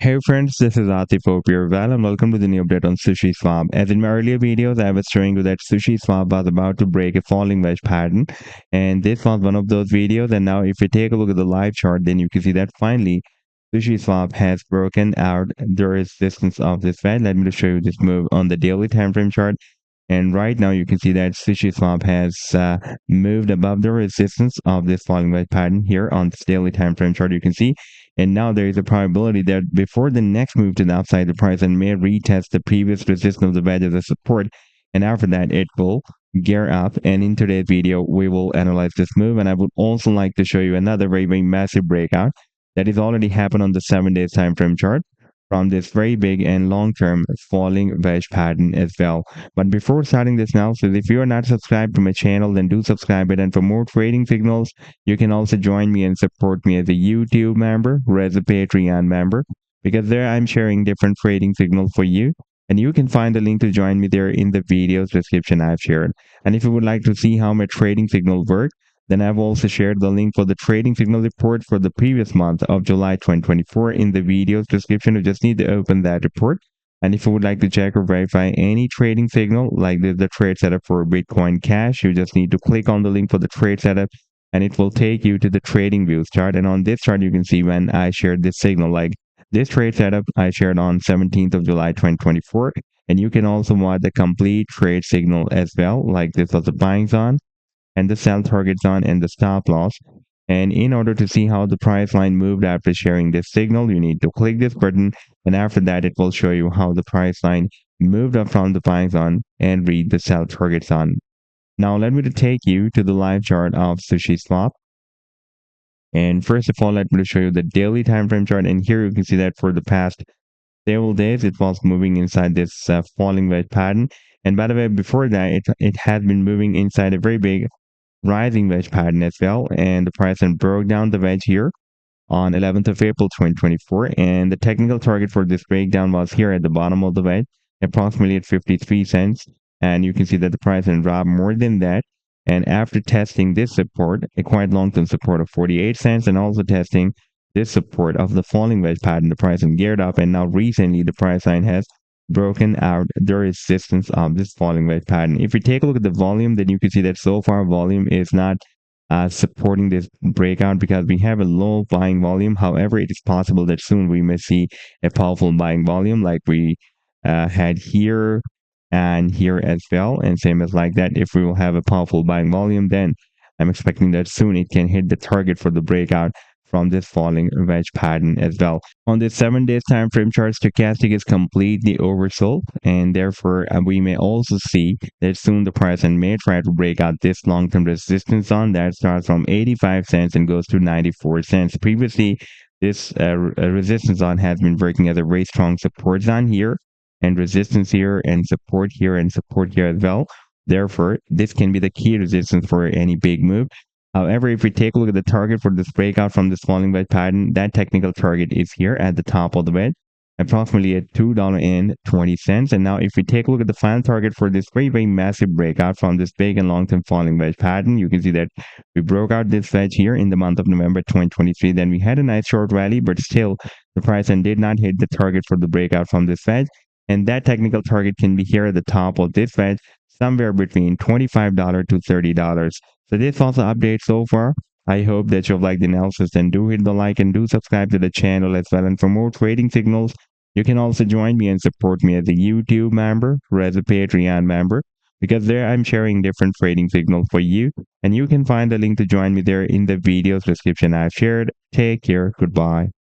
Hey friends, this is Atif Hope you're well and welcome to the new update on SushiSwap. As in my earlier videos, I was showing you that SushiSwap was about to break a falling wedge pattern, and this was one of those videos. And now if you take a look at the live chart, then you can see that finally SushiSwap has broken out the resistance of this wedge. Let me just show you this move on the daily time frame chart. And right now you can see that SushiSwap has moved above the resistance of this falling wedge pattern here on this daily time frame chart. You can see, and now there is a probability that before the next move to the upside, the price and may retest the previous resistance of the wedge as a support, and after that it will gear up. And in today's video we will analyze this move, and I would also like to show you another very massive breakout that is already happened on the 7 days time frame chart from this very big and long-term falling wedge pattern as well. But before starting this analysis, if you are not subscribed to my channel, then do subscribe it. And for more trading signals, you can also join me and support me as a YouTube member or as a Patreon member, because there I'm sharing different trading signals for you. And you can find the link to join me there in the video's description I've shared. And if you would like to see how my trading signals work, then I've also shared the link for the trading signal report for the previous month of July 2024 in the video's description. You just need to open that report. And if you would like to check or verify any trading signal, like the trade setup for Bitcoin Cash, you just need to click on the link for the trade setup, and it will take you to the trading views chart. And on this chart, you can see when I shared this signal, like this trade setup I shared on 17th of July 2024. And you can also watch the complete trade signal as well, like this was the buying zone and the sell target zone and the stop loss. And in order to see how the price line moved after sharing this signal, you need to click this button, and after that it will show you how the price line moved up from the buying zone and read the sell target zone. Now let me take you to the live chart of SushiSwap. And first of all, let me show you the daily time frame chart, and here you can see that for the past several days it was moving inside this falling wedge pattern. And by the way, before that it had been moving inside a very big rising wedge pattern as well, and the price then broke down the wedge here on 11th of April 2024, and the technical target for this breakdown was here at the bottom of the wedge, approximately at 53 cents. And you can see that the price then dropped more than that, and after testing this support, a quite long-term support of 48 cents, and also testing this support of the falling wedge pattern, the price then geared up, and now recently the price line has broken out the resistance of this falling wedge pattern. If you take a look at the volume, then you can see that so far volume is not supporting this breakout because we have a low buying volume. However, it is possible that soon we may see a powerful buying volume like we had here and here as well, and same as like that. If we will have a powerful buying volume, then I'm expecting that soon it can hit the target for the breakout from this falling wedge pattern as well. On this 7 days time frame chart, stochastic is completely oversold, and therefore we may also see that soon the price and may try to break out this long-term resistance zone that starts from 85 cents and goes to 94 cents. Previously, this resistance zone has been working as a very strong support zone here, and resistance here, and support here as well. Therefore, this can be the key resistance for any big move. However, if we take a look at the target for this breakout from this falling wedge pattern, that technical target is here at the top of the wedge, approximately at $2.20. And now if we take a look at the final target for this very massive breakout from this big and long-term falling wedge pattern, you can see that we broke out this wedge here in the month of November 2023. Then we had a nice short rally, but still the price and did not hit the target for the breakout from this wedge. And that technical target can be here at the top of this wedge, somewhere between $25 to $30. So this was the update so far. I hope that you've liked the analysis, and do hit the like and do subscribe to the channel as well. And for more trading signals, you can also join me and support me as a YouTube member or as a Patreon member, because there I'm sharing different trading signals for you. And you can find the link to join me there in the video's description I've shared. Take care. Goodbye.